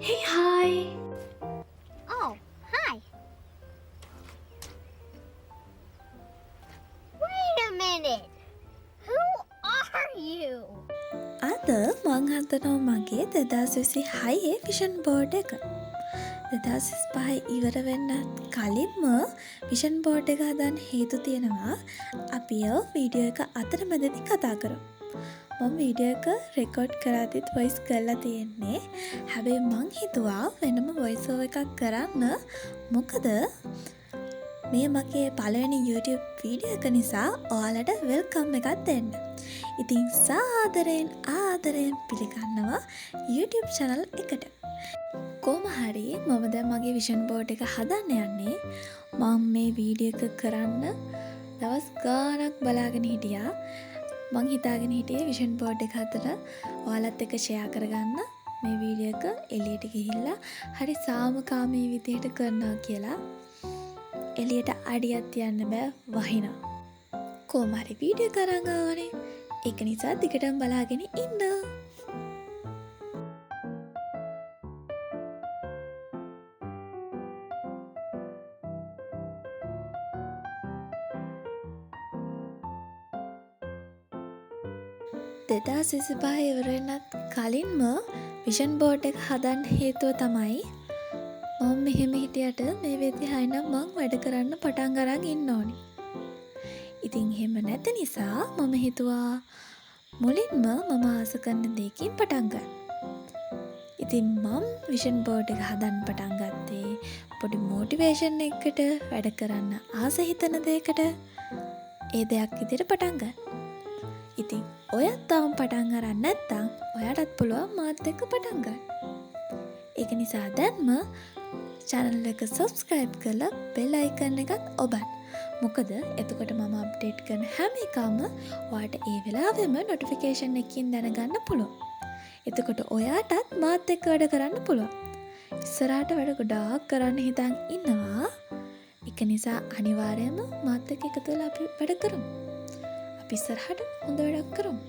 Hey, hi. Oh, hi. Wait a minute. Who are you? අද මං හදනවා මගේ 2026 විෂන් බෝඩ් එක. 2025 ඉවර වෙන්නත් කලින්ම විෂන් බෝඩ් එක හදන්න හේතු තියෙනවා. අපි වීඩියෝ එක අතරමැදදී කතා කරමු. මම වීඩියෝ එක රෙකෝඩ් කරද්දිත් වොයිස් කරලා තියෙන්නේ. හැබැයි මං හිතුවා වෙනම වොයිස් ඕවර් එකක් කරන්න. මොකද මේ මගේ පළවෙනි YouTube වීඩියෝ එක නිසා ඔයාලට වෙල්කම් එකක් දෙන්න. ඉතින් සාදරයෙන් ආදරයෙන් පිළිගන්නවා YouTube channel එකට. කොහොම හරි මම දැන් මගේ විෂන් බෝඩ් එක හදන්න යන්නේ. මම මේ වීඩියෝ එක කරන්න දවස් ගාණක් බලාගෙන හිටියා. මං හිතාගෙන හිටියේ විෂන් බෝඩ් එක හදලා ඔයාලත් එක්ක ෂෙයා කරගන්න මේ වීඩියෝ එක එළියට ගිහිල්ලා හරි සාමකාමී විදියට කරනවා කියලා. එළියට අඩියක් තියන්න බෑ වහිනා. කොහොම හරි වීඩියෝ කරන් ආවනේ. ඒක නිසා දිගටම බලාගෙන ඉන්න. දෙදා සිසිපහ ඉවරෙන්නත් කලින්ම විෂන් බෝඩ් එක හදන්න හේතුව තමයි මම මෙහෙම හිටියට මේ විදිහයි නම් මං වැඩ කරන්න පටන් අරන් ඉන්න ඕනි. ඉතින් එහෙම නැති නිසා මම හිතුවා මුලින්ම මම ආස කරන දෙයකින් පටන් ගන්න. ඉතින් මම විෂන් බෝඩ් එක හදන්න පටන් ගත්තේ පොඩි මොටිවේෂන් එකකට වැඩ කරන්න ආස හිතන දෙයකට ඒ දෙයක් විදිහට පටන් ගන්න. ඉතින් ඔයත් තාම පටන් අරන් නැත්නම් ඔයාටත් පුළුවන් මාත් එක්ක පටන් ගන්න. ඒක නිසා දැන්ම channel එක subscribe කරලා bell icon එකත් ඔබන්න. මොකද එතකොට මම අප්ඩේට් කරන හැම එකම ඔයාට ඒ වෙලාවෙම notification එකකින් දැනගන්න පුළුවන්. එතකොට ඔයාටත් මාත් එක්ක වැඩ කරන්න පුළුවන්. ඉස්සරහට වැඩ ගොඩාක් කරන්න හිතන් ඉන්නවා. ඒක නිසා අනිවාර්යයෙන්ම මාත් එක්ක එකතු වෙලා අපි වැඩ කරමු. අපි ඉස්සරහට හොඳ වැඩක් කරමු.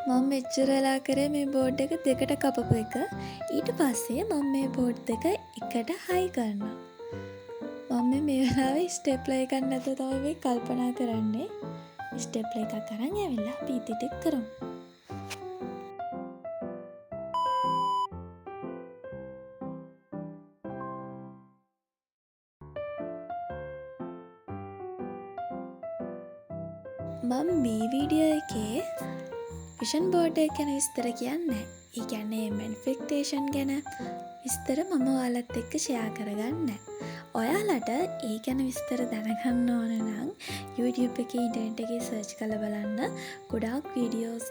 මම මෙච්චර වෙලා කරේ මේ බෝඩ් එක දෙකට කපපු එක. ඊට පස්සේ මම මේ බෝඩ් එක එකට හයි කරනවා. මම මේ වෙලාවේ ස්ටෙප්ලර් එකක් නැතුව තමයි මේ කල්පනා කරන්නේ. ස්ටෙප්ලර් එකක් අරන් ඇවිල්ලා අපි ඉදිරියට කරමු. මම මේ වීඩියෝ එකේ විෂන් බෝඩ් එක ගැන විස්තර කියන්නේ. ඒ කියන්නේ මැනිෆෙස්ටේෂන් ගැන විස්තර මම ඔයාලත් එක්ක ෂෙයා කරගන්නේ. ඔයාලට ඒ ගැන විස්තර දැනගන්න ඕන නම් YouTube එකේ ඉන්ටර්නෙට් එකේ සර්ච් කරලා බලන්න. ගොඩාක් වීඩියෝස්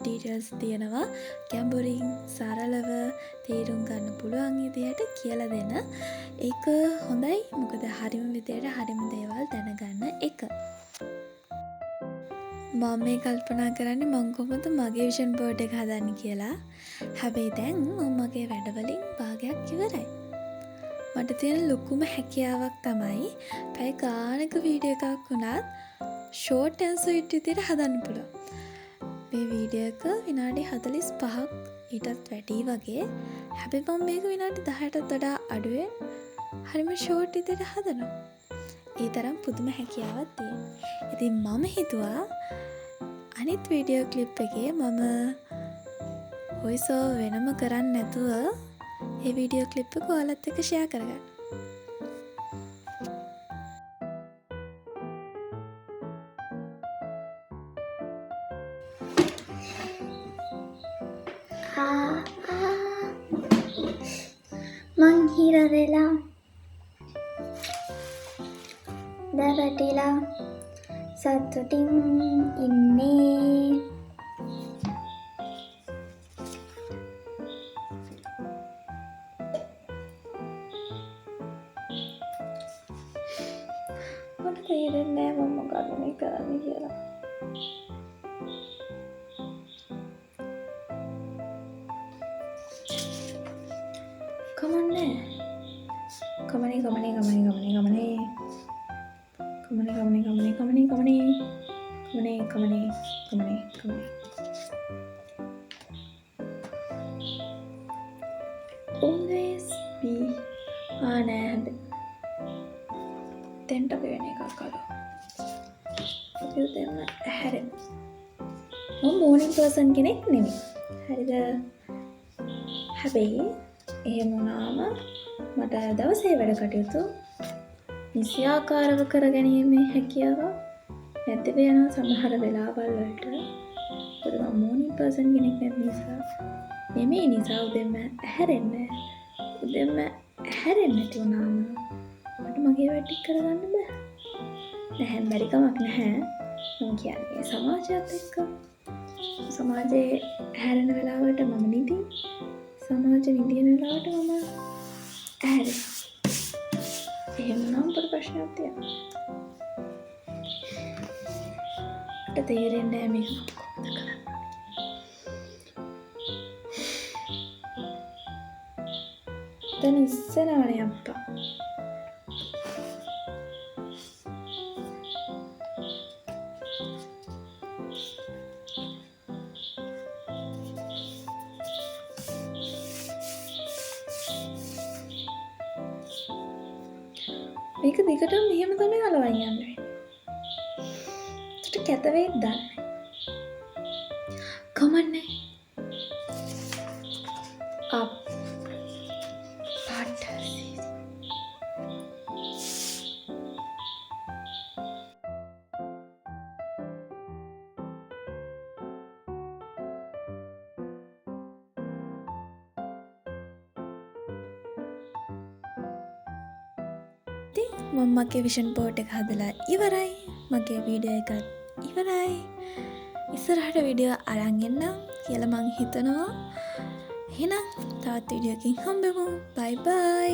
ඩීටේල්ස් තියෙනවා. ගැඹුරින් සරලව තේරුම් ගන්න පුළුවන් විදියට කියලා දෙන. ඒක හොඳයි. මොකද හරිම විදියට හරිම දේවල් දැනගන්න එක. මම මේ කල්පනා කරන්නේ මං කොහොමද මගේ විෂන් බෝඩ් එක හදන්නේ කියලා. හැබැයි දැන් මම මගේ වැඩවලින් භාගයක් ඉවරයි. මට තියෙන ලොකුම හැකියාවක් තමයි පැය ගානක වීඩියෝ එකක් වුණත් ෂෝට් ඇන්ඩ් ස්වීට් විදිහට හදන්න පුළුවන්. මේ වීඩියෝ එක විනාඩි 45ක් ඊටත් වැඩි වගේ. හැබැයි මම මේක විනාඩි 10ටත් වඩා අඩුවෙන් හරිම ෂෝට් විදිහට හදනවා. ඒ තරම් පුදුම හැකියාවක් තියෙනවා. ඉතින් මම හිතුවා අනිත් වීඩියෝ ක්ලිප් එකේ මම වොයිස් ඕවර් වෙනම කරන්නේ නැතුව ඒ වීඩියෝ ක්ලිප් එක ඔයාලත් එක්ක ෂෙයා කරගන්න. මං හිර වෙලා දැවටිලා සතුටින් ඉන්නේ. මට තේරෙන්නේ නෑ මම මොකද මේ කරන්නේ කියලා. කමනේ. Always be නෑ හැබැයි. තෙන්ට අපි වෙන එකක් අලු. අපි දෙන්න හැරෙමු. මම මෝර්නින් පර්සන් කෙනෙක් නෙමෙයි. හරිද? හැබැයි එහෙම වුණාම මට දවසේ වැඩ කටයුතු නිසියාකාරව කරගැනීමේ හැකියාව නැති වෙන සමහර වෙලාවල් වලට මොකද මම මෝර්නින් පර්සන් කෙනෙක් නැති නිසා නෙමෙයි නිසා උදේම ඇහැරෙන්නේ නැති වුණාම මට මගේ වැඩ ටික කරගන්න බෑ. නැහැ බැරි කමක් නැහැ. මම කියන්නේ සමාජයත් එක්ක සමාජයේ ඇහැරෙන වෙලාවට මම නිදි. සමාජ නිදින වෙලාවට මම ඇහැරෙනවා. එහෙම නම් පොඩි ප්‍රශ්නයක් තියෙනවා. මට තේරෙන්නේ නැහැ මේක කොහොමද කරන්නේ. දැන් ඉස්සෙනවනේ අප්පා. මේක දිගටම මෙහෙම තමයි අලවන්න යන්න වෙන්නේ. ඒකට කැත වෙයිද දන්නේ. කමන්නේ. අප් පාට මම මගේ විෂන් බෝඩ් එක හදලා ඉවරයි. මගේ වීඩියෝ එකත් ඉවරයි. ඉස්සරහට වීඩියෝ අරන් එන්නම් කියලා මං හිතනවා. එහෙනම් තවත් වීඩියෝ එකකින් හම්බෙමු. බයි බයි.